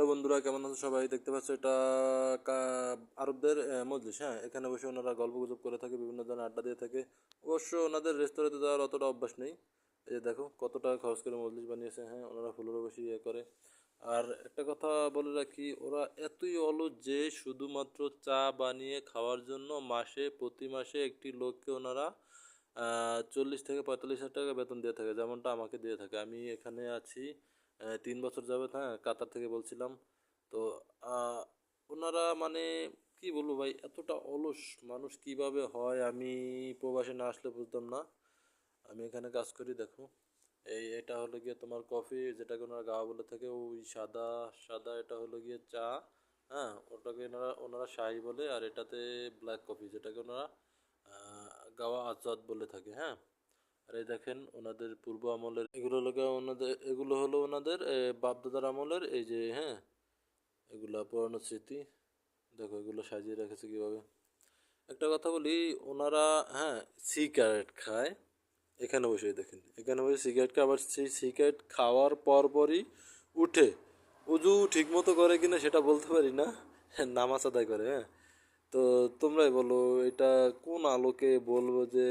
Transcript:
Hello বন্ধুরা, কেমন আছো সবাই? দেখতে পাচ্ছ এটা আরবদের মজলিস। হ্যাঁ, এখানে বসে ওনারা গল্প গুজব করে থাকে, বিভিন্ন ধরনের আড্ডা দিয়ে থাকে। অবশ্য ওনাদের রেস্তোরাঁতে যাওয়ার অতটা অভ্যাস নেই। এই যে দেখো কত টাকা খরচ করে মজলিস বানিয়েছে। হ্যাঁ, ওনারা ফুলেরও বেশি ইয়ে করে। আর একটা কথা বলে রাখি, ওরা এতই অলস যে শুধুমাত্র চা বানিয়ে খাওয়ার জন্য প্রতি মাসে একটি লোককে ওনারা 40 থেকে 45 হাজার টাকা বেতন দিয়ে থাকে, যেমনটা আমাকে দিয়ে থাকে। আমি এখানে আছি 3 বছর যাবে। হ্যাঁ, কাতার থেকে বলছিলাম। তো আহ, ওনারা মানে কি বলবো ভাই, এতটা অলস মানুষ কিভাবে হয় আমি প্রবাসে না আসলে বুঝতাম না। আমি এখানে কাজ করি, দেখো। এটা হলো গিয়ে তোমার কফি, যেটাকে ওনারা গাওয়া বলে থাকে। ওই সাদা সাদা এটা হলো গিয়ে চা। হ্যাঁ, ওটাকে ওনারা ওনারা শাহি বলে। আর এটাতে ব্ল্যাক কফি, যেটাকে ওনারা আহ, গাওয়া আজাদ বলে থাকে। হ্যাঁ, আর এই দেখেন ওনাদের পূর্ব আমলের এগুলো হলো ওনাদের বাপদাদার আমলের, এই যে হ্যাঁ, এগুলা পুরানো স্মৃতি। দেখো এগুলো সাজিয়ে রেখেছে কিভাবে। একটা কথা বলি, ওনারা হ্যাঁ সিগারেট খায় এখানে বসে। দেখেন এখানে বসে সিগারেট খায়, আবার সেই সিগারেট খাওয়ার পরপরই উঠে উজু ঠিক মতো করে কিনা সেটা বলতে পারি না, নামাজ আদায় করে। হ্যাঁ, তো তোমরাই বলো এটা কোন আলোকে বলবো যে